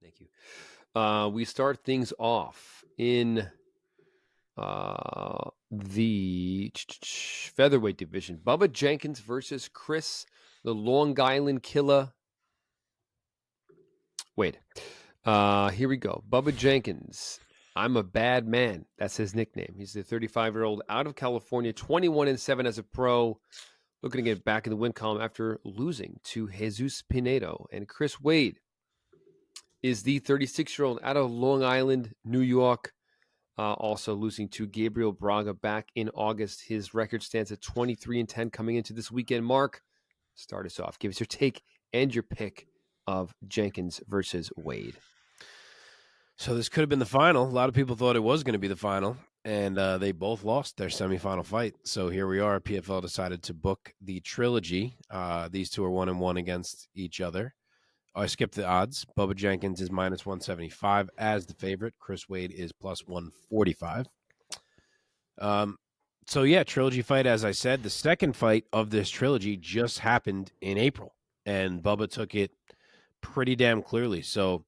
Thank you. We start things off in the featherweight division. Bubba Jenkins versus Chris, the Long Island Killer. Wait. Here we go. Bubba Jenkins. I'm a bad man. That's his nickname. He's the 35-year-old out of California, 21-7 as a pro, looking to get back in the win column after losing to Jesus Pinedo. And Chris Wade is the 36-year-old out of Long Island, New York, also losing to Gabriel Braga back in August. His record stands at 23-10 coming into this weekend. Mark, start us off. Give us your take and your pick of Jenkins versus Wade. So this could have been the final. A lot of people thought it was going to be the final, and they both lost their semifinal fight. So here we are. PFL decided to book the trilogy. These two are 1-1 against each other. I skipped the odds. Bubba Jenkins is minus 175 as the favorite. Chris Wade is plus 145. So yeah, trilogy fight, as I said. The second fight of this trilogy just happened in April, and Bubba took it pretty damn clearly. So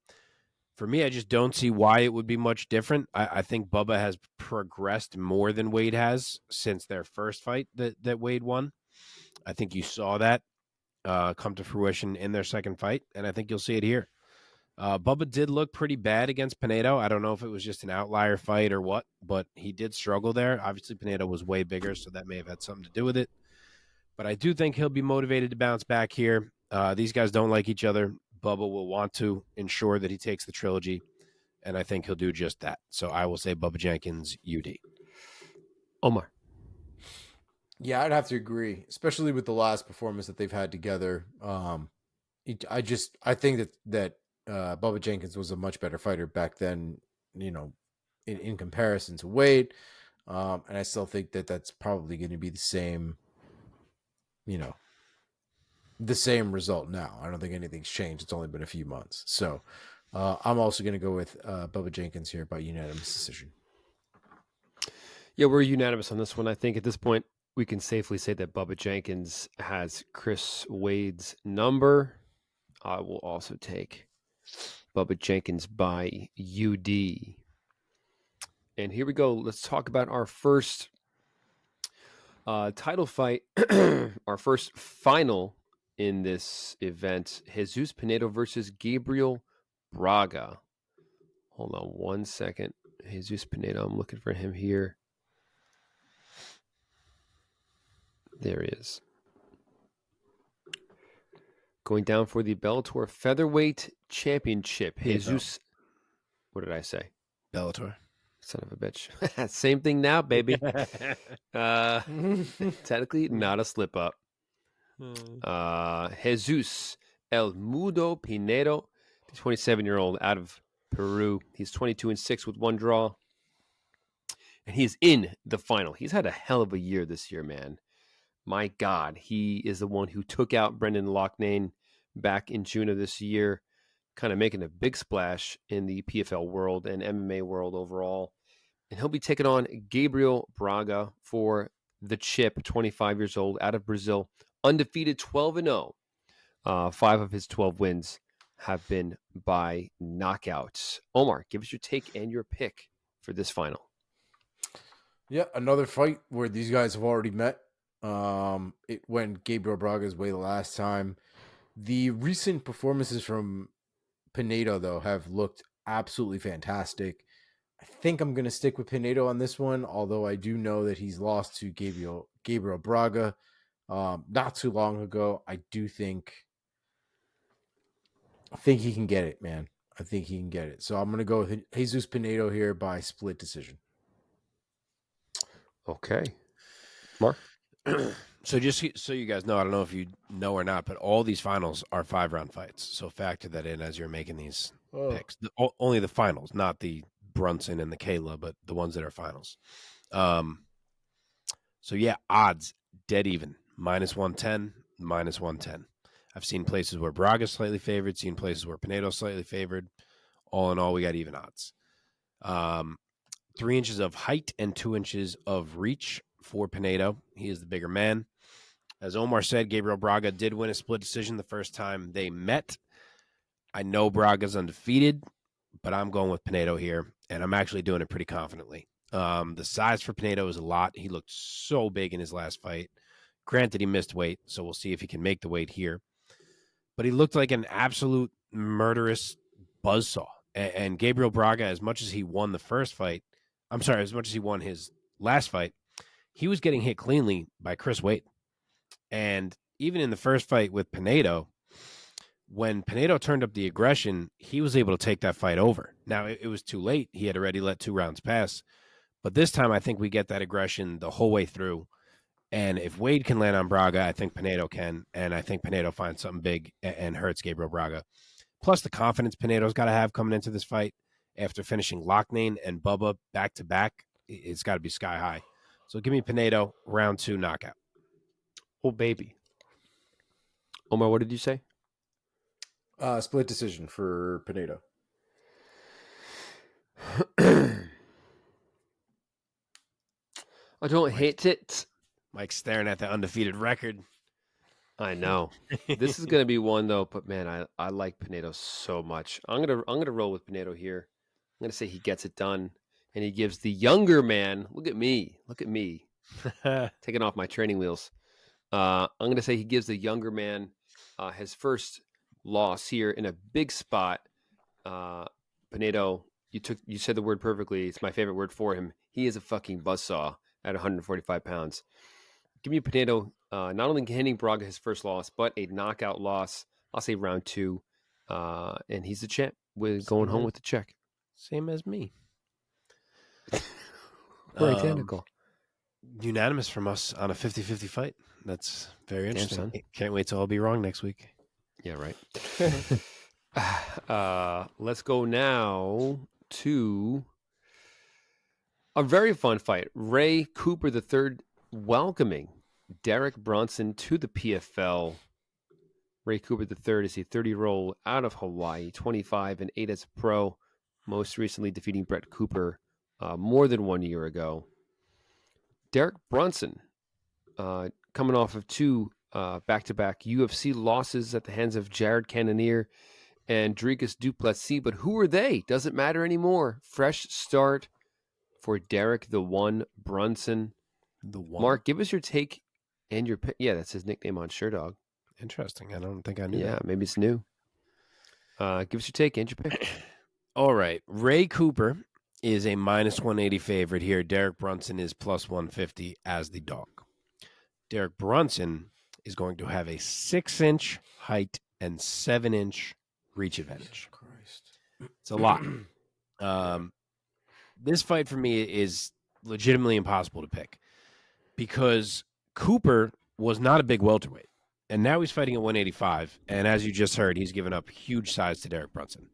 for me, I just don't see why it would be much different. I think Bubba has progressed more than Wade has since their first fight that Wade won. I think you saw that come to fruition in their second fight, and I think you'll see it here. Bubba did look pretty bad against Pinedo. I don't know if it was just an outlier fight or what, but he did struggle there. Obviously, Pinedo was way bigger, so that may have had something to do with it. But I do think he'll be motivated to bounce back here. These guys don't like each other. Bubba will want to ensure that he takes the trilogy, and I think he'll do just that. So I will say Bubba Jenkins, UD. Omar. Yeah, I'd have to agree, especially with the last performance that they've had together. I think that Bubba Jenkins was a much better fighter back then, in comparison to Wade. And I still think that that's probably going to be the same result now. I don't think anything's changed. It's only been a few months. So I'm also going to go with Bubba Jenkins here by unanimous decision. Yeah, we're unanimous on this one. I think at this point, we can safely say that Bubba Jenkins has Chris Wade's number. I will also take Bubba Jenkins by UD. And here we go. Let's talk about our first title fight, our first final in this event. Jesus Pinedo versus Gabriel Braga. Hold on one second. Jesus Pinedo, I'm looking for him here. There he is. Going down for the Bellator Featherweight Championship. Jesus. What did I say? Bellator. Son of a bitch. Same thing now, baby. Technically, not a slip up. Jesus El Mudo Pinedo, the 27-year-old out of Peru. He's 22-6 with one draw. And he is in the final. He's had a hell of a year this year, man. My God, he is the one who took out Brendan Loughnane back in June of this year, kind of making a big splash in the PFL world and MMA world overall. And he'll be taking on Gabriel Braga for the chip, 25 years old, out of Brazil, undefeated 12-0. 5 of his 12 wins have been by knockouts. Omar, give us your take and your pick for this final. Yeah, another fight where these guys have already met. It went Gabriel Braga's way the last time. The recent performances from Pinedo, though, have looked absolutely fantastic. I think I'm going to stick with Pinedo on this one, although I do know that he's lost to Gabriel Braga not too long ago. I think he can get it, man. I think he can get it. So I'm going to go with Jesus Pinedo here by split decision. Okay. Mark? So just so you guys know, I don't know if you know or not, but all these finals are 5-round fights. So factor that in as you're making these picks. Only the finals, not the Brunson and the Kayla, but the ones that are finals. So yeah, odds dead even. Minus 110, minus 110. I've seen places where Braga's slightly favored, seen places where Pinedo's slightly favored. All in all, we got even odds. 3 inches of height and 2 inches of reach for Pinedo. He is the bigger man. As Omar said, Gabriel Braga did win a split decision the first time they met. I know Braga's undefeated, but I'm going with Pinedo here, and I'm actually doing it pretty confidently. The size for Pinedo is a lot. He looked so big in his last fight. Granted, he missed weight, so we'll see if he can make the weight here. But he looked like an absolute murderous buzzsaw. And Gabriel Braga, as much as he won the first fight, as much as he won his last fight, he was getting hit cleanly by Chris Wade. And even in the first fight with Pinedo, when Pinedo turned up the aggression, he was able to take that fight over. Now, it was too late. He had already let 2 rounds pass. But this time, I think we get that aggression the whole way through. And if Wade can land on Braga, I think Pinedo can. And I think Pinedo finds something big and hurts Gabriel Braga. Plus the confidence Pinedo's got to have coming into this fight after finishing Loughnane and Bubba back-to-back. It's got to be sky high. So give me Pinedo, round 2 knockout. Oh, baby. Omar, what did you say? Split decision for Pinedo. I don't hate it. Mike's staring at the undefeated record. I know. This is going to be one, though, but, man, I like Pinedo so much. I'm gonna roll with Pinedo here. I'm going to say he gets it done, and he gives the younger man, look at me, taking off my training wheels. I'm going to say he gives the younger man his first loss here in a big spot. Pinedo, you said the word perfectly. It's my favorite word for him. He is a fucking buzzsaw at 145 pounds. Give me Pinedo, not only handing Braga his first loss, but a knockout loss. I'll say round 2. And he's the champ. We're going home with the check. Same as me. We're identical. Unanimous from us on a 50-50 fight. That's very interesting. Son. Can't wait till I'll be wrong next week. Yeah, right. Let's go now to a very fun fight. Ray Cooper III welcoming Derek Brunson to the PFL. Ray Cooper III is a 30-year-old out of Hawaii, 25-8 as a pro, most recently defeating Brett Cooper more than 1 year ago. Derek Brunson, coming off of 2 back-to-back UFC losses at the hands of Jared Cannonier and Dricus du Plessis, but who are they? Doesn't matter anymore. Fresh start for Derek the One Brunson. The one. Mark, give us your take and your pick. Yeah, that's his nickname on Sherdog. Interesting. I don't think I knew Yeah, that. maybe it's new. Give us your take and your pick. All right. Ray Cooper is a minus 180 favorite here. Derek Brunson is plus 150 as the dog. Derek Brunson is going to have a 6-inch height and 7-inch reach advantage. It's a lot. This fight for me is legitimately impossible to pick because Cooper was not a big welterweight, and now he's fighting at 185. And as you just heard, he's given up huge size to Derek Brunson,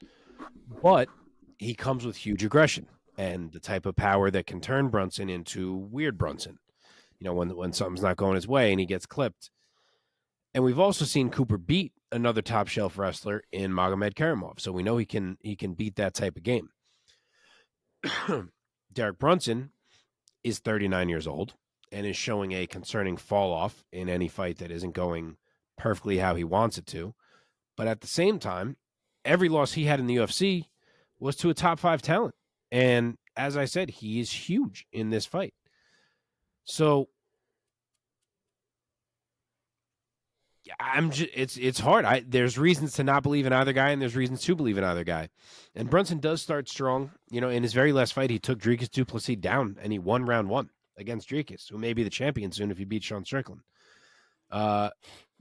but he comes with huge aggression and the type of power that can turn Brunson into weird Brunson. You know, when something's not going his way and he gets clipped. And we've also seen Cooper beat another top shelf wrestler in Magomedkerimov, so we know he can beat that type of game. Derek Brunson is 39 years old and is showing a concerning fall off in any fight that isn't going perfectly how he wants it to. But at the same time, every loss he had in the UFC was to a top 5 talent. And as I said, he is huge in this fight. So it's hard. There's reasons to not believe in either guy, and there's reasons to believe in either guy. And Brunson does start strong. You know, in his very last fight, he took Dricus du Plessis down, and he won round 1 against Dricus, who may be the champion soon if he beats Sean Strickland.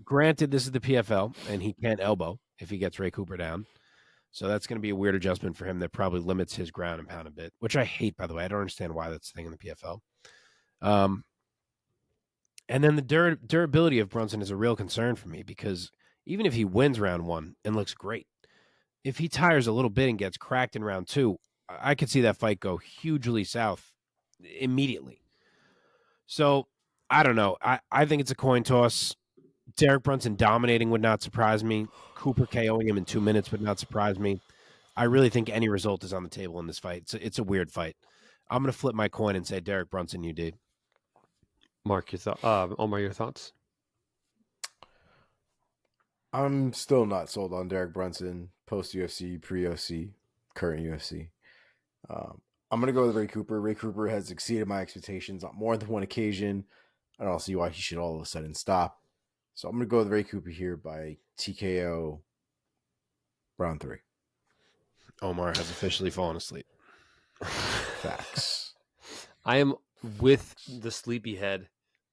Granted, this is the PFL, and he can't elbow if he gets Ray Cooper down. So that's going to be a weird adjustment for him that probably limits his ground and pound a bit, which I hate, by the way. I don't understand why that's the thing in the PFL. And then the durability of Brunson is a real concern for me because even if he wins round 1 and looks great, if he tires a little bit and gets cracked in round 2, I could see that fight go hugely south immediately. So I don't know. I think it's a coin toss. Derek Brunson dominating would not surprise me. Cooper KOing him in 2 minutes would not surprise me. I really think any result is on the table in this fight. It's a weird fight. I'm going to flip my coin and say Derek Brunson, you did. Mark, Omar, your thoughts? I'm still not sold on Derek Brunson. post UFC, pre UFC, current UFC. I'm going to go with Ray Cooper. Ray Cooper has exceeded my expectations on more than one occasion. I don't see why he should all of a sudden stop. So I'm going to go with Ray Cooper here by TKO round 3. Omar has officially fallen asleep. Facts. I am with the sleepyhead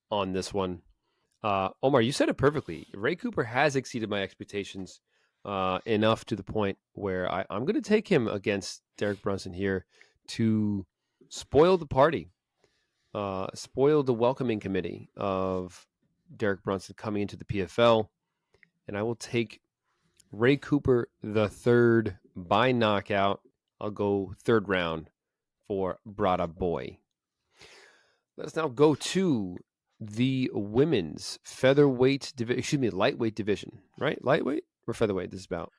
on this one. Omar, you said it perfectly. Ray Cooper has exceeded my expectations enough to the point where I'm going to take him against Derek Brunson here to spoil the party, spoil the welcoming committee of Derek Brunson coming into the PFL. And I will take Ray Cooper the third by knockout. I'll go third round for Braga boy. Let's now go to the women's featherweight division. Excuse me, lightweight division, right? Lightweight or featherweight? This is about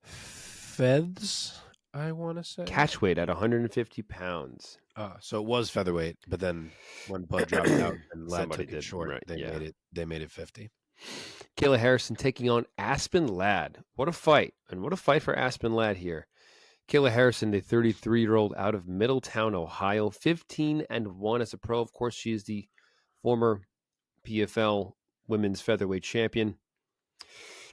Feds, I want to say. catchweight at 150 pounds. So it was featherweight, but then when Bud dropped out and Ladd Somebody took it did, short, right, they made it 50. Kayla Harrison taking on Aspen Ladd. What a fight. And what a fight for Aspen Ladd here. Kayla Harrison, the 33-year-old out of Middletown, Ohio, 15-1 as a pro. Of course, she is the former PFL women's featherweight champion.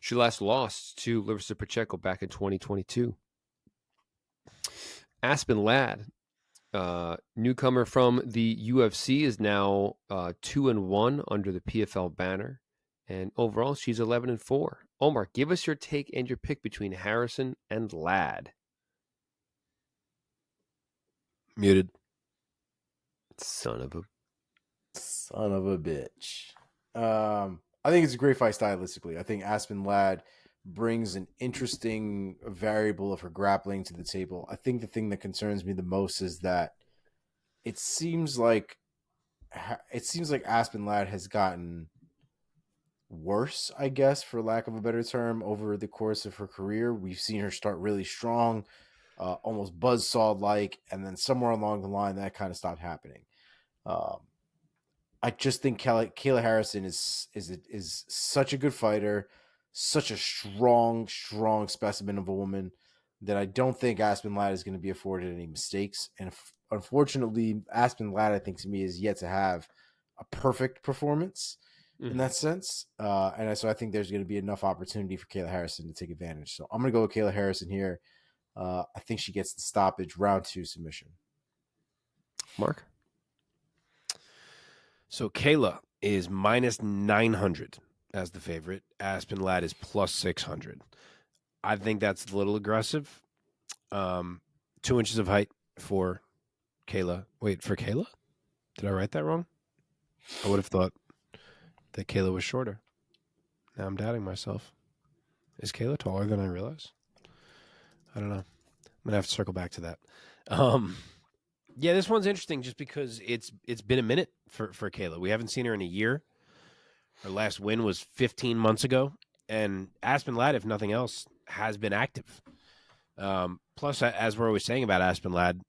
She last lost to Larissa Pacheco back in 2022. Aspen Ladd, newcomer from the UFC, is now 2-1 under the PFL banner. And overall, she's 11-4. Omar, give us your take and your pick between Harrison and Ladd. Muted. Son of a bitch. I think it's a great fight stylistically. I think Aspen Ladd brings an interesting variable of her grappling to the table. I think the thing that concerns me the most is that it seems like Aspen Ladd has gotten worse, I guess, for lack of a better term, over the course of her career. We've seen her start really strong, almost buzzsaw-like, and then somewhere along the line that kind of stopped happening. I just think Kayla Harrison is such a good fighter, such a strong specimen of a woman that I don't think Aspen Ladd is going to be afforded any mistakes. And unfortunately, Aspen Ladd, I think, to me, is yet to have a perfect performance in that sense. So I think there's going to be enough opportunity for Kayla Harrison to take advantage. So I'm going to go with Kayla Harrison here. I think she gets the stoppage, round 2 submission. Mark? So Kayla is minus 900 as the favorite. Aspen Ladd is plus 600. I think that's a little aggressive. 2 inches of height for Kayla. Wait, for Kayla? Did I write that wrong? I would have thought that Kayla was shorter. Now I'm doubting myself. Is Kayla taller than I realize? I don't know. I'm going to have to circle back to that. Yeah, this one's interesting just because it's been a minute for Kayla. We haven't seen her in a year. Her last win was 15 months ago. And Aspen Ladd, if nothing else, has been active. Plus, as we're always saying about Aspen Ladd,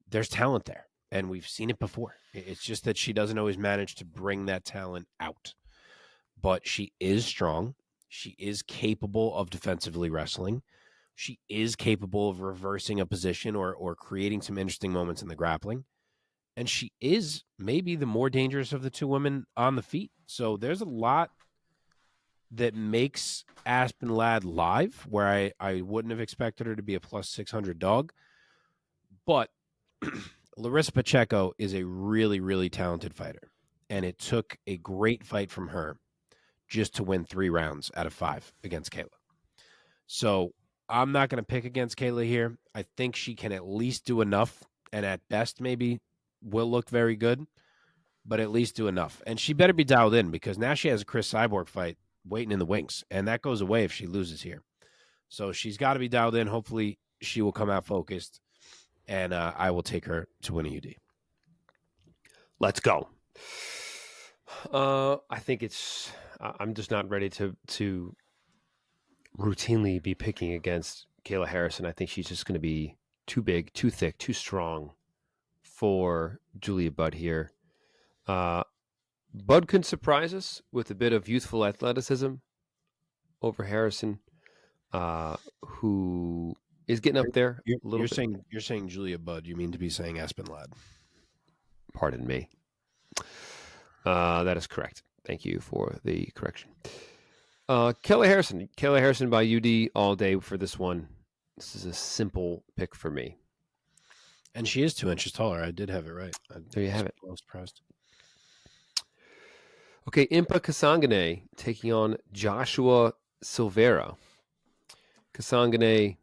there's talent there. And we've seen it before. It's just that she doesn't always manage to bring that talent out. But she is strong. She is capable of defensively wrestling. She is capable of reversing a position or creating some interesting moments in the grappling. And she is maybe the more dangerous of the two women on the feet. So there's a lot that makes Aspen Ladd live where I wouldn't have expected her to be a plus 600 dog. But Larissa Pacheco is a really, really talented fighter. And it took a great fight from her just to win 3 rounds out of 5 against Kayla. So I'm not going to pick against Kayla here. I think she can at least do enough, and at best maybe will look very good, but at least do enough. And she better be dialed in because now she has a Chris Cyborg fight waiting in the wings, and that goes away if she loses here. So she's got to be dialed in. Hopefully she will come out focused, and I will take her to win a UD. Let's go. I think I'm just not ready to routinely be picking against Kayla Harrison. I think she's just going to be too big, too thick, too strong for Julia Budd here. Budd can surprise us with a bit of youthful athleticism over Harrison. who is getting up there a little You're bit. saying Julia Budd. You mean to be saying Aspen Lad? Pardon me. That is correct. Thank you for the correction. Kayla Harrison by UD all day for this one. This is a simple pick for me. And she is 2 inches taller. I did have it right. There you have it. I was surprised. Okay, Impa Kasanganay taking on Joshua Silveira. Kasanganay,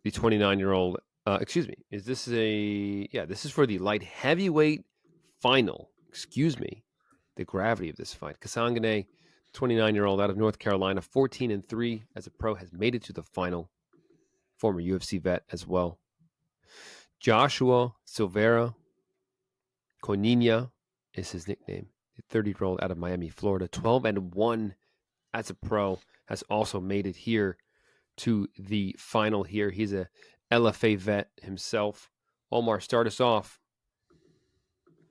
the 29-year-old. Excuse me. This is for the light heavyweight final. Excuse me. The gravity of this fight. Kasanganay, 29-year-old out of North Carolina, 14-3 as a pro, has made it to the final. Former UFC vet as well. Joshua Silveira, Conina is his nickname. The 30-year-old out of Miami, Florida, 12-1 as a pro, has also made it here to the final here. He's a LFA vet himself. Omar, start us off.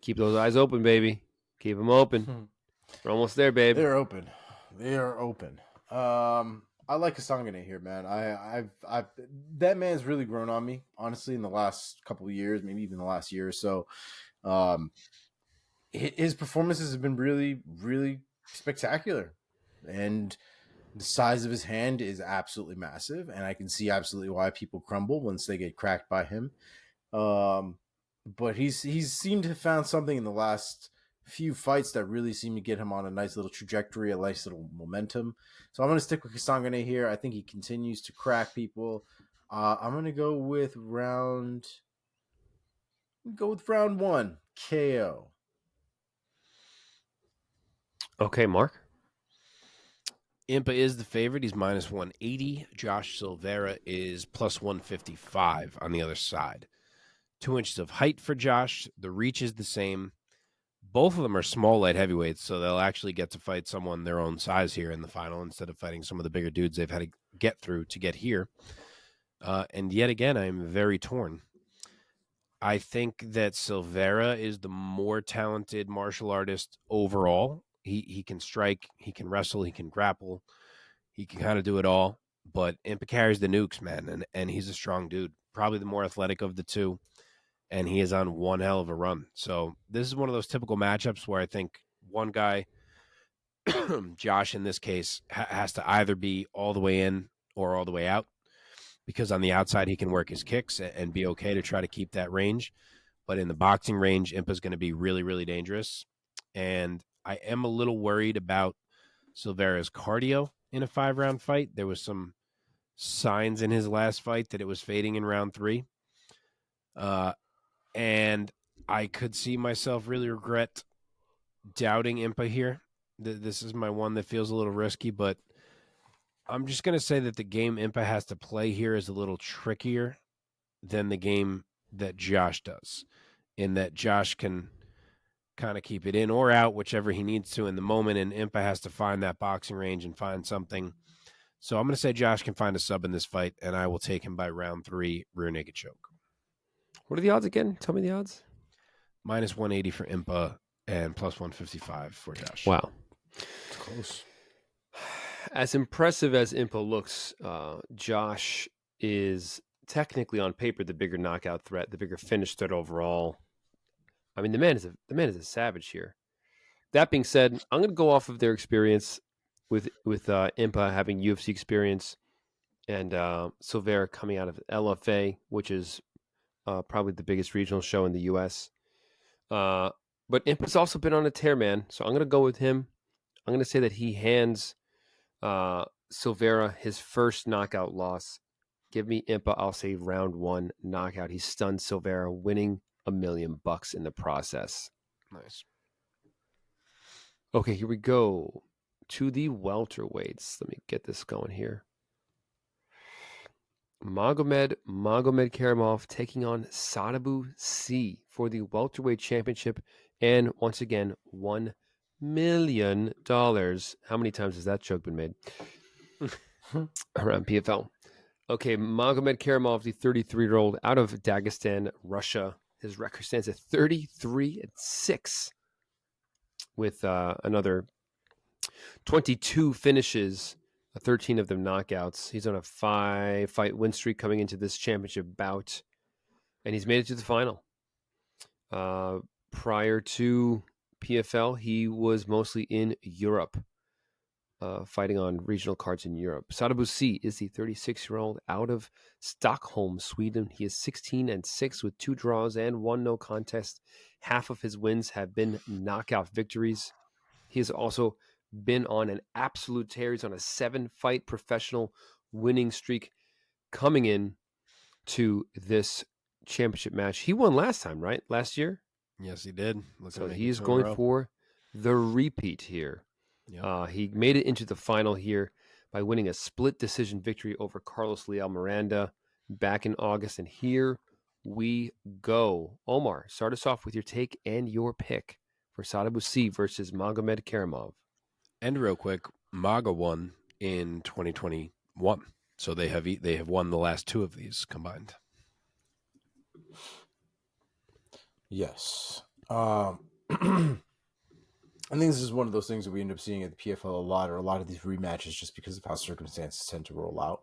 Keep those eyes open, baby. Keep them open. We're almost there, babe. They're open. They are open. I like Kasanganay here, man. I've that man's really grown on me, honestly, in the last couple of years, maybe even the last year or so. His performances have been really, really spectacular, and the size of his hand is absolutely massive, and I can see absolutely why people crumble once they get cracked by him. But he's seemed to have found something in the last few fights that really seem to get him on a nice little trajectory, a nice little momentum. So I'm going to stick with Kasanganay here. I think he continues to crack people. I'm going to go with round 1, KO. Okay, Mark. Impa is the favorite. He's minus 180. Josh Silveira is plus 155 on the other side. 2 inches of height for Josh. The reach is the same. Both of them are small light heavyweights, so they'll actually get to fight someone their own size here in the final instead of fighting some of the bigger dudes they've had to get through to get here. And yet again, I'm very torn. I think that Silveira is the more talented martial artist overall. He can strike, he can wrestle, he can grapple, he can kind of do it all. But Impa carries the nukes, man, and he's a strong dude. Probably the more athletic of the two. And he is on one hell of a run. So this is one of those typical matchups where I think one guy, Josh in this case, has to either be all the way in or all the way out, because on the outside he can work his kicks and be okay to try to keep that range. But in the boxing range, Impa's going to be really, really dangerous. And I am a little worried about Silveira's cardio in a 5-round fight. There was some signs in his last fight that it was fading in round 3. And I could see myself really regret doubting Impa here. This is my one that feels a little risky, but I'm just going to say that the game Impa has to play here is a little trickier than the game that Josh does, in that Josh can kind of keep it in or out, whichever he needs to in the moment, and Impa has to find that boxing range and find something. So I'm going to say Josh can find a sub in this fight, and I will take him by round 3, rear naked choke. What are the odds again? Tell me the odds. Minus 180 for Impa and plus 155 for Josh. Wow. It's close. As impressive as Impa looks, Josh is technically on paper the bigger knockout threat, the bigger finish threat overall. I mean, the man is a savage here. That being said, I'm going to go off of their experience with Impa having UFC experience and Silveira coming out of LFA, which is probably the biggest regional show in the U.S. But Impa's also been on a tear, man. So I'm going to go with him. I'm going to say that he hands Silveira his first knockout loss. Give me Impa. I'll say round 1 knockout. He stunned Silveira, winning $1 million in the process. Nice. Okay, here we go to the welterweights. Let me get this going here. Magomedkerimov taking on Sadibou C for the welterweight championship, and once again $1 million. How many times has that joke been made around PFL? Okay, Magomedkerimov, the 33-year-old out of Dagestan, Russia. His record stands at 33-6 with another 22 finishes 13 of them knockouts. He's on a 5-fight win streak coming into this championship bout, and he's made it to the final. Prior to PFL, he was mostly in Europe, fighting on regional cards in Europe. Sadibou is the 36-year-old out of Stockholm, Sweden. He is 16-6 with 2 draws and 1 no contest. Half of his wins have been knockout victories. He has also been on an absolute tear. He's on a 7-fight professional winning streak coming in to this championship match. He won last time, right? Last year? Yes, he did. So he's going for the repeat here. Yep. He made it into the final here by winning a split decision victory over Carlos Leal Miranda back in August. And here we go. Omar, start us off with your take and your pick for Sadibou versus Magomedkerimov. And real quick, Maga won in 2021. So they have won the last 2 of these combined. Yes. I think this is one of those things that we end up seeing at the PFL a lot, or a lot of these rematches, just because of how circumstances tend to roll out.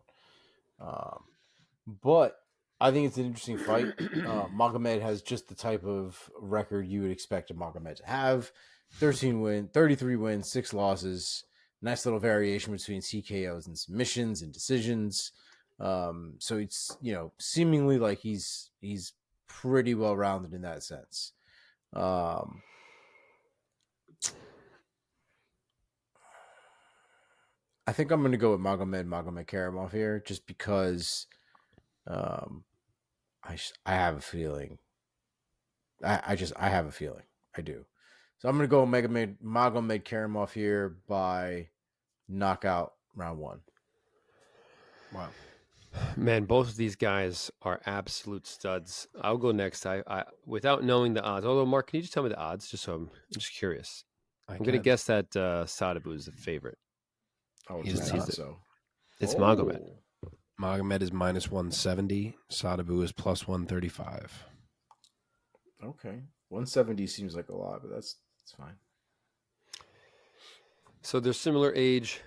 But I think it's an interesting fight. Magomed has just the type of record you would expect a Magomed to have. 33 wins, 6 losses. Nice little variation between CKOs and submissions and decisions. So it's, seemingly like he's pretty well rounded in that sense. I think I'm going to go with Magomedkerimov here, just because I have a feeling. I have a feeling. I do. So I'm going to go Magomedkerimov here by knockout round 1. Wow. Man, both of these guys are absolute studs. I'll go next. I without knowing the odds. Although, Mark, can you just tell me the odds, just so I'm just curious? I'm going to guess that Sadibou is the favorite. Oh, It's it's Magomed. Magomed is minus 170. Sadibou is plus 135. Okay. 170 seems like a lot, but that's fine. So they're similar age.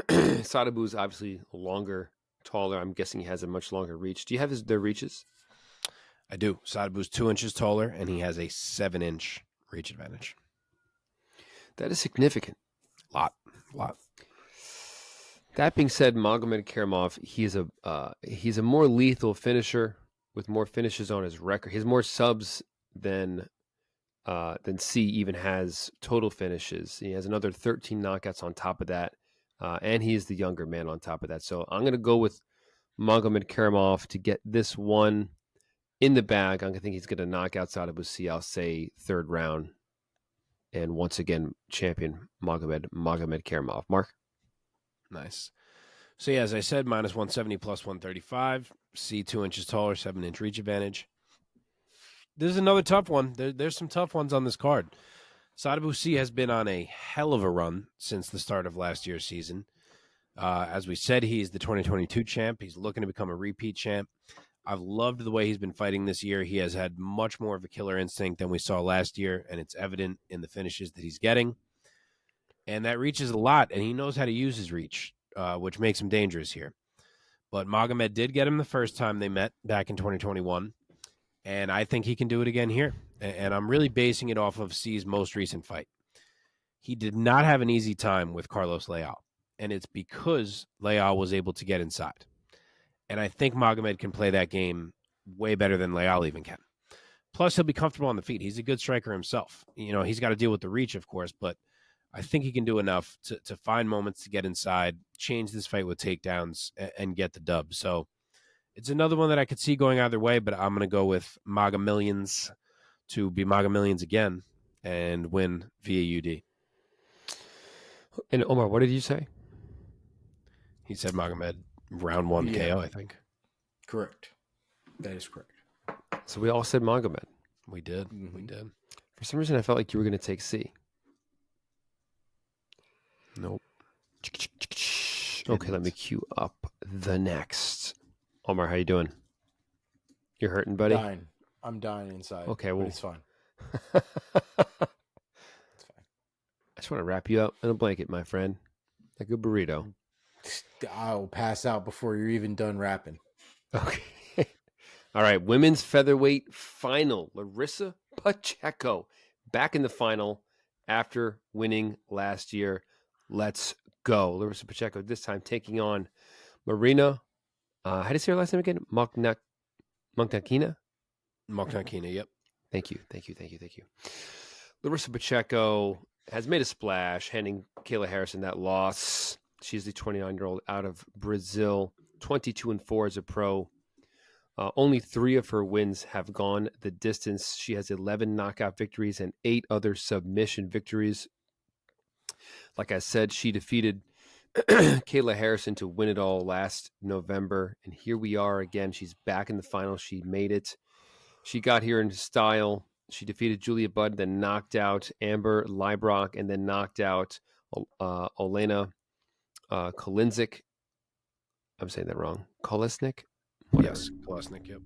Sadibou is obviously longer, taller. I'm guessing he has a much longer reach. Do you have their reaches? I do. Sadibou's 2 inches taller, and he has a 7-inch reach advantage. That is significant. Lot. That being said, Magomedkerimov, he's a more lethal finisher with more finishes on his record. He has more subs than C even has total finishes. He has another 13 knockouts on top of that, and he is the younger man on top of that. So I'm going to go with Magomedkerimov to get this one in the bag. I think he's going to knock out Sadibou. I'll say 3rd round, and once again, champion Magomedkerimov. Mark? Nice. So, yeah, as I said, minus 170 plus 135. C, 2 inches taller, 7-inch reach advantage. This is another tough one. There's some tough ones on this card. Sadibou has been on a hell of a run since the start of last year's season. As we said, he's the 2022 champ. He's looking to become a repeat champ. I've loved the way he's been fighting this year. He has had much more of a killer instinct than we saw last year, and it's evident in the finishes that he's getting. And that reach is a lot, and he knows how to use his reach, which makes him dangerous here. But Magomed did get him the first time they met back in 2021, and I think he can do it again here. And I'm really basing it off of C's most recent fight. He did not have an easy time with Carlos Leal, and it's because Leal was able to get inside. And I think Magomed can play that game way better than Leal even can. Plus, he'll be comfortable on the feet. He's a good striker himself. He's got to deal with the reach, of course, but I think he can do enough to find moments to get inside, change this fight with takedowns, and get the dub. So it's another one that I could see going either way, but I'm going to go with Maga Millions to be Maga Millions again and win via UD. And Omar, what did you say? He said Magomed round 1 KO, I think. Correct. That is correct. So we all said Magomed. We did. Mm-hmm. We did. For some reason, I felt like you were going to take C. Nope. Okay, let me cue up the next. Omar, how you doing? You're hurting, buddy? I'm dying inside. Okay, well, it's fine. It's fine. I just want to wrap you up in a blanket, my friend. Like a burrito. I'll pass out before you're even done rapping. Okay. All right. Women's featherweight final. Larissa Pacheco back in the final after winning last year. Let's go. Larissa Pacheco this time taking on Marina. How do you say her last name again? Mokhnatkina? Mokhnatkina, yep. Thank you. Larissa Pacheco has made a splash, handing Kayla Harrison that loss. She's the 29-year-old out of Brazil, 22-4 as a pro. Only 3 of her wins have gone the distance. She has 11 knockout victories and 8 other submission victories. Like I said, she defeated Kayla Harrison to win it all last November. And here we are again. She's back in the final. She made it. She got here in style. She defeated Julia Budd, then knocked out Amber Leibrock, and then knocked out Olena Kolinzik. I'm saying that wrong. Kolesnik? Yes, Kolesnik, yep.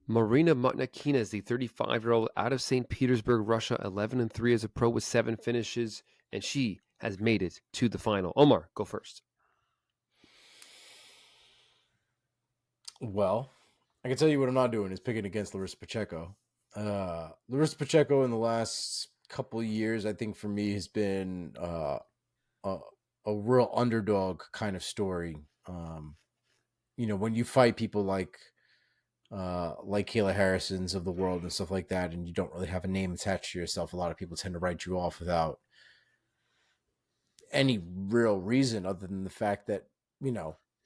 Marina Mokhnatkina is the 35-year-old out of St. Petersburg, Russia, 11-3 as a pro with 7 finishes, and she has made it to the final. Omar, go first. Well, I can tell you what I'm not doing is picking against Larissa Pacheco. Larissa Pacheco in the last couple of years, I think for me has been a real underdog kind of story. When you fight people like Kayla Harrison's of the world and stuff like that, and you don't really have a name attached to yourself, a lot of people tend to write you off without any real reason other than the fact that,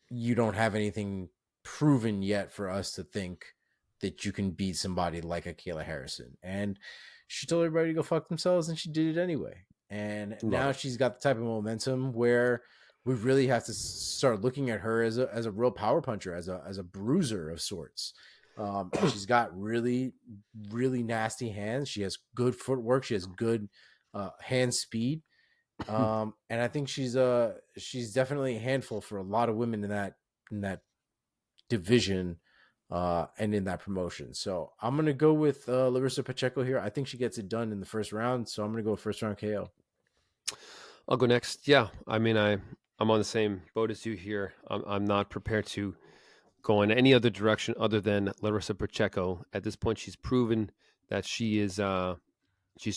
you don't have anything proven yet for us to think that you can beat somebody like a Kayla Harrison. And she told everybody to go fuck themselves, and she did it anyway. And now she's got the type of momentum where we really have to start looking at her as a real power puncher, as a bruiser of sorts. She's got really, really nasty hands. She has good footwork. She has good hand speed. And I think she's definitely a handful for a lot of women in that division and in that promotion. So I'm gonna go with Larissa Pacheco here. I think she gets it done in the first round. So I'm gonna go first round KO. I'll go next. Yeah, I mean, I'm on the same boat as you here. I'm not prepared to go in any other direction other than Larissa Pacheco. At this point, she's proven that she's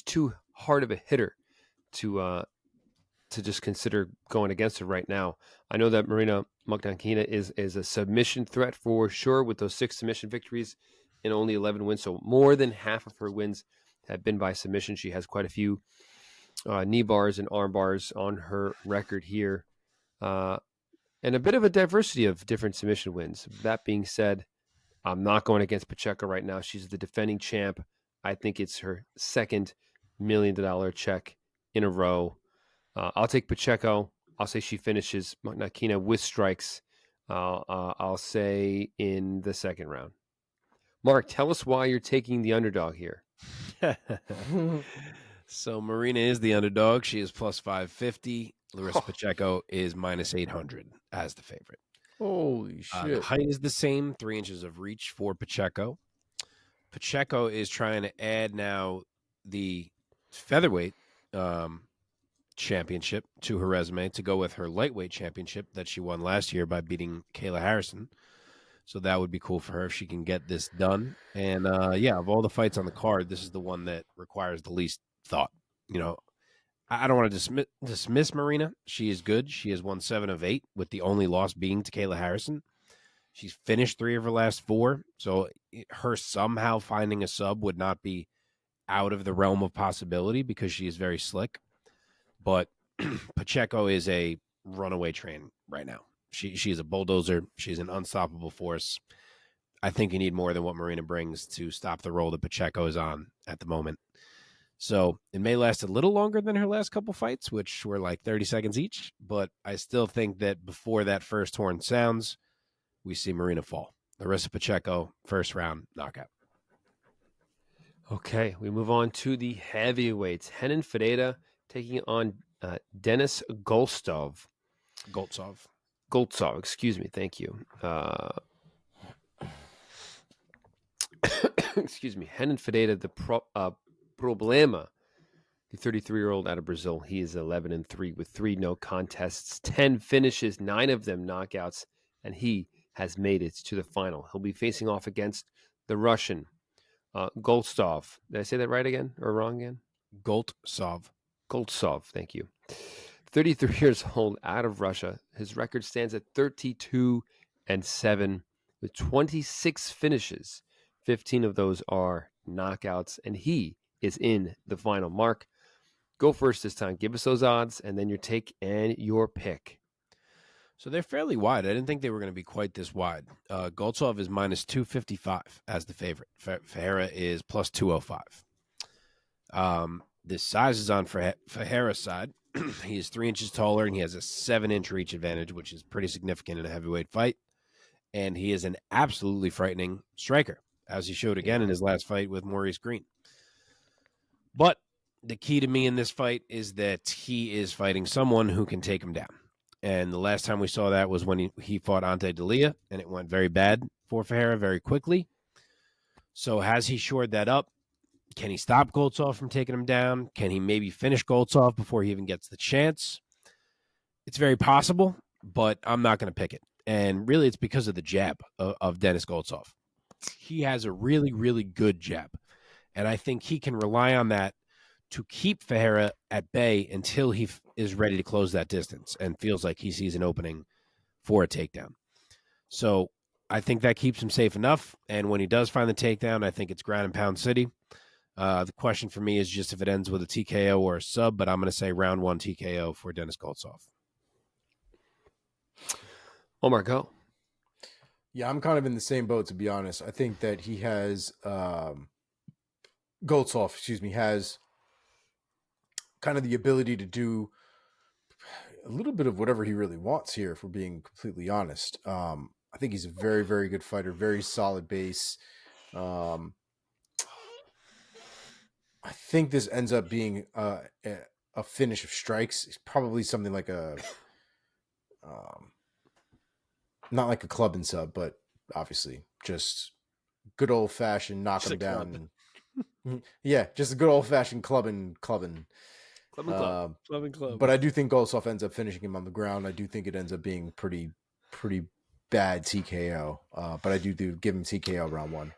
too hard of a hitter to just consider going against her right now. I know that Marina Mokhnatkina is a submission threat for sure with those 6 submission victories and only 11 wins. So more than half of her wins have been by submission. She has quite a few knee bars and arm bars on her record here. And a bit of a diversity of different submission wins. That being said, I'm not going against Pacheco right now. She's the defending champ. I think it's her second $1 million check in a row. I'll take Pacheco. I'll say she finishes Mokhnatkina with strikes. I'll say in the second round. Mark, tell us why you're taking the underdog here. So Marina is the underdog. She is plus 550. Larissa Pacheco is minus 800 as the favorite. Holy shit. The height is the same, 3 inches of reach for Pacheco. Pacheco is trying to add now the featherweight championship to her resume to go with her lightweight championship that she won last year by beating Kayla Harrison. So that would be cool for her if she can get this done. And of all the fights on the card, this is the one that requires the least thought. I don't want to dismiss Marina. She is good. She has won 7 of 8, with the only loss being to Kayla Harrison. She's finished 3 of her last 4. So her somehow finding a sub would not be out of the realm of possibility because she is very slick. But Pacheco is a runaway train right now. She's a bulldozer. She's an unstoppable force. I think you need more than what Marina brings to stop the roll that Pacheco is on at the moment. So it may last a little longer than her last couple fights, which were like 30 seconds each. But I still think that before that first horn sounds, we see Marina fall. Larissa Pacheco, first round knockout. Okay, we move on to the heavyweights. Renan Ferreira taking on Denis Goltsov. Goltsov, excuse me. Thank you. Excuse me. Renan Ferreira, the Problema The 33-year-old out of Brazil. He is 11-3 with 3 no contests, 10 finishes, 9 of them knockouts, and he has made it to the final. He'll be facing off against the Russian Goltsov. Did I say that right again or wrong again? Goltsov. Goltsov, thank you. 33 years old out of Russia. His record stands at 32-7 with 26 finishes. 15 of those are knockouts, and he is in the final. Mark, go first this time. Give us those odds and then your take and your pick. So they're fairly wide. I didn't think they were going to be quite this wide. Goltsov is minus 255 as the favorite. Ferreira is plus 205. This size is on Ferreira's side. He is 3 inches taller, and he has a 7-inch reach advantage, which is pretty significant in a heavyweight fight. And he is an absolutely frightening striker, as he showed again in his last fight with Maurice Green. But the key to me in this fight is that he is fighting someone who can take him down. And the last time we saw that was when he fought Ante Delia, and it went very bad for Ferreira very quickly. So has he shored that up? Can he stop Goltsov from taking him down? Can he maybe finish Goltsov before he even gets the chance? It's very possible, but I'm not going to pick it. And really, it's because of the jab of Denis Goltsov. He has a really, really good jab. And I think he can rely on that to keep Ferreira at bay until he is ready to close that distance and feels like he sees an opening for a takedown. So I think that keeps him safe enough. And when he does find the takedown, I think it's ground and pound city. The question for me is just if it ends with a TKO or a sub, but I'm going to say round 1 TKO for Denis Goltsov. Omar, go. Yeah, I'm kind of in the same boat, to be honest. I think that he has Goltsov, has kind of the ability to do a little bit of whatever he really wants here, if we're being completely honest. I think he's a very, very good fighter, very solid base. I think this ends up being a finish of strikes. It's probably something like a not like a club and sub, but obviously just good old fashioned knock Just him a club. down. Yeah, just a good old fashioned clubbing. Club and club. But I do think Goltsov ends up finishing him on the ground. I do think it ends up being pretty bad TKO. But I do give him TKO round 1.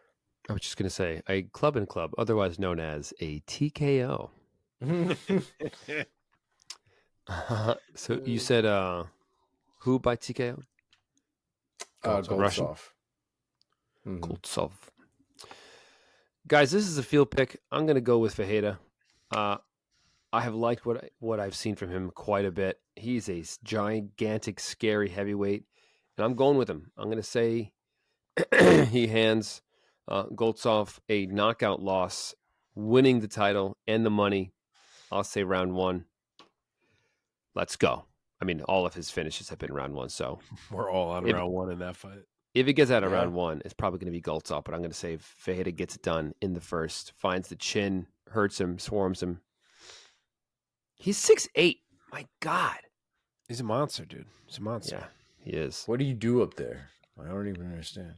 I was just going to say a club and club, otherwise known as a TKO. So you said who by TKO? Goltsov. Mm-hmm. Goltsov. Guys, this is a field pick. I'm going to go with Ferreira. I have liked what I've seen from him quite a bit. He's a gigantic, scary heavyweight, and I'm going with him. I'm going to say he hands Goltsov a knockout loss, winning the title and the money. I'll say round 1. Let's go. I mean, all of his finishes have been round 1, so we're all on round 1 in that fight. If it gets out of round 1, it's probably going to be Goltsov, but I'm going to say Ferreira gets it done in the first, finds the chin, hurts him, swarms him. He's 6'8". My God. He's a monster, dude. He's a monster. Yeah, he is. What do you do up there? I don't even understand.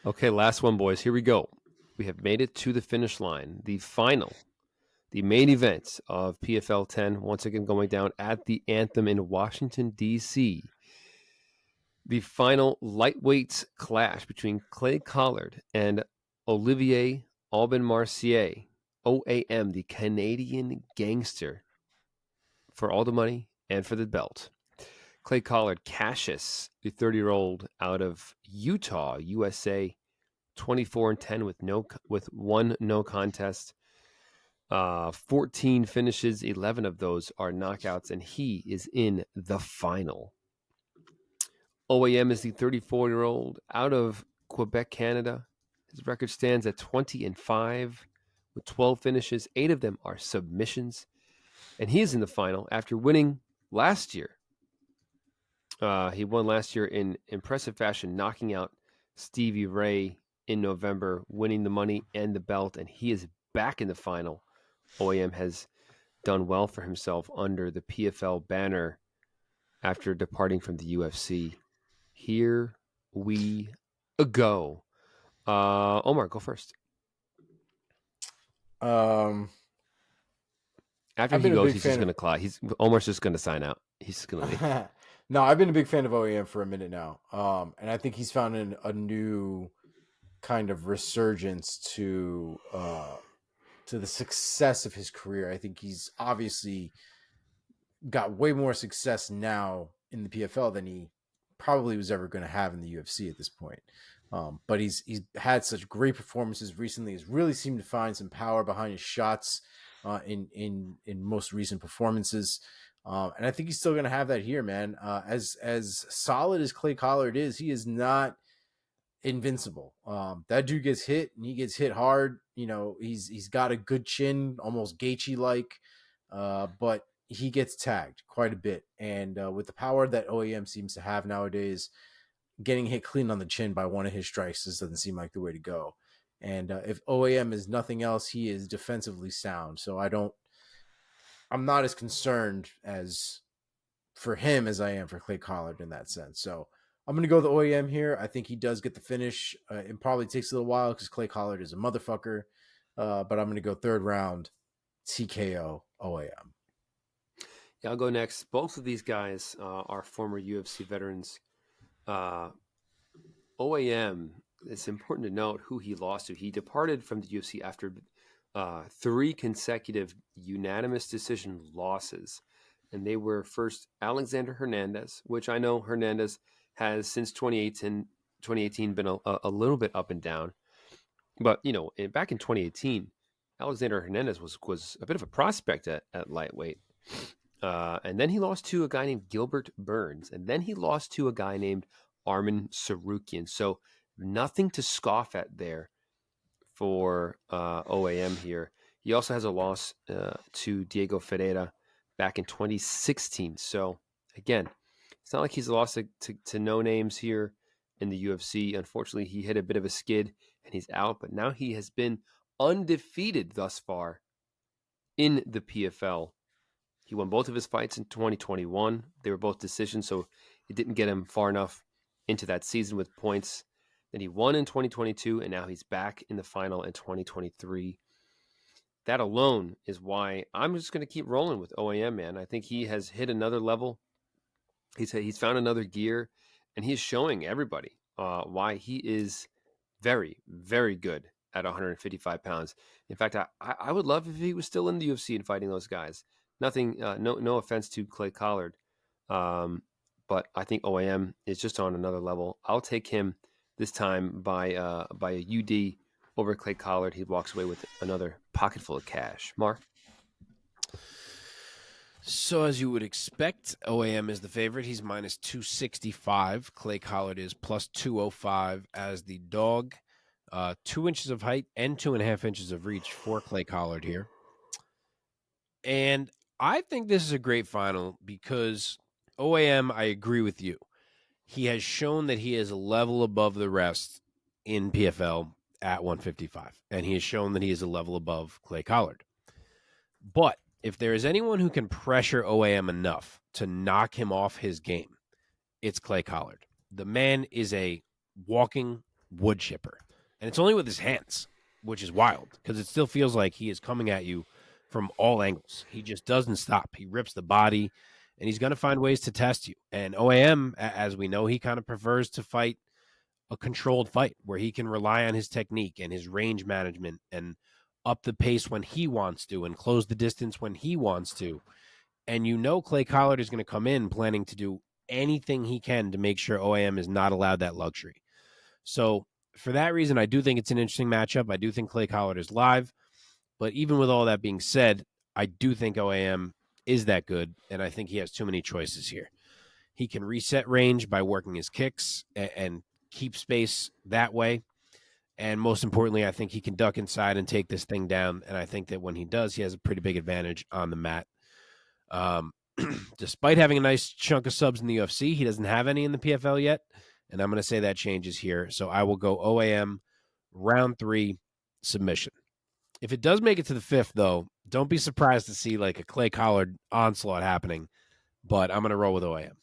Okay, last one, boys. Here we go. We have made it to the finish line. The final, the main event of PFL 10, once again going down at the Anthem in Washington, D.C. The final lightweight clash between Clay Collard and Olivier Aubin-Mercier, OAM, the Canadian gangster, for all the money and for the belt. Clay Collard, Cassius, the 30-year-old out of Utah, USA, 24-10 with 1 no contest, 14 finishes, 11 of those are knockouts, and he is in the final. OAM is the 34-year-old out of Quebec, Canada. His record stands at 20-5 with 12 finishes. 8 of them are submissions. And he is in the final after winning last year. He won last year in impressive fashion, knocking out Stevie Ray in November, winning the money and the belt. And he is back in the final. OAM has done well for himself under the PFL banner after departing from the UFC. Here we go. Omar, go first. Um, After I've he been a goes, big he's just fan going to clock. He's almost just going to sign out. He's just going to leave. of. No, I've been a big fan of OEM for a minute now. And I think he's found a new kind of resurgence to the success of his career. I think he's obviously got way more success now in the PFL than he probably was ever going to have in the UFC at this point. But he's had such great performances recently. He's really seemed to find some power behind his shots in most recent performances. And I think he's still going to have that here, man. As solid as Clay Collard is, he is not invincible. That dude gets hit and he gets hit hard. You know, he's got a good chin, almost Gaethje like, but he gets tagged quite a bit. And with the power that OEM seems to have nowadays, getting hit clean on the chin by one of his strikes just doesn't seem like the way to go. And if OAM is nothing else, he is defensively sound. So I'm not as concerned as for him as I am for Clay Collard in that sense. So I'm going to go with the OEM here. I think he does get the finish. It probably takes a little while because Clay Collard is a motherfucker. But I'm going to go third round, TKO, OAM. Yeah, I'll go next. Both of these guys are former UFC veterans. OAM, it's important to note who he lost to. He departed from the UFC after 3 consecutive unanimous decision losses. And they were first Alexander Hernandez, which I know Hernandez has since 2018 been a little bit up and down. But, you know, back in 2018, Alexander Hernandez was a bit of a prospect at lightweight. And then he lost to a guy named Gilbert Burns. And then he lost to a guy named Arman Sarukian. So nothing to scoff at there for OAM here. He also has a loss to Diego Ferreira back in 2016. So again, it's not like he's lost to no names here in the UFC. Unfortunately, he hit a bit of a skid and he's out. But now he has been undefeated thus far in the PFL. He won both of his fights in 2021. They were both decisions, so it didn't get him far enough into that season with points. Then he won in 2022, and now he's back in the final in 2023. That alone is why I'm just going to keep rolling with OAM, man. I think he has hit another level. He's found another gear, and he's showing everybody why he is very, very good at 155 pounds. In fact, I would love if he was still in the UFC and fighting those guys. Nothing, no offense to Clay Collard, but I think OAM is just on another level. I'll take him this time by a UD over Clay Collard. He walks away with another pocket full of cash. Mark? So as you would expect, OAM is the favorite. He's minus 265. Clay Collard is plus 205 as the dog. 2 inches of height and 2.5 inches of reach for Clay Collard here. And I think this is a great final because OAM, I agree with you. He has shown that he is a level above the rest in PFL at 155. And he has shown that he is a level above Clay Collard. But if there is anyone who can pressure OAM enough to knock him off his game, it's Clay Collard. The man is a walking wood chipper. And it's only with his hands, which is wild because it still feels like he is coming at you from all angles. He just doesn't stop. He rips the body, and he's going to find ways to test you. And OAM, as we know, he kind of prefers to fight a controlled fight where he can rely on his technique and his range management and up the pace when he wants to and close the distance when he wants to. And you know Clay Collard is going to come in planning to do anything he can to make sure OAM is not allowed that luxury. So for that reason, I do think it's an interesting matchup. I do think Clay Collard is live. But even with all that being said, I do think OAM is that good, and I think he has too many choices here. He can reset range by working his kicks and keep space that way. And most importantly, I think he can duck inside and take this thing down. And I think that when he does, he has a pretty big advantage on the mat. Despite having a nice chunk of subs in the UFC, he doesn't have any in the PFL yet. And I'm going to say that changes here. So I will go OAM round 3 submission. If it does make it to the 5th, though, don't be surprised to see like a Clay Collard onslaught happening. But I'm going to roll with OAM.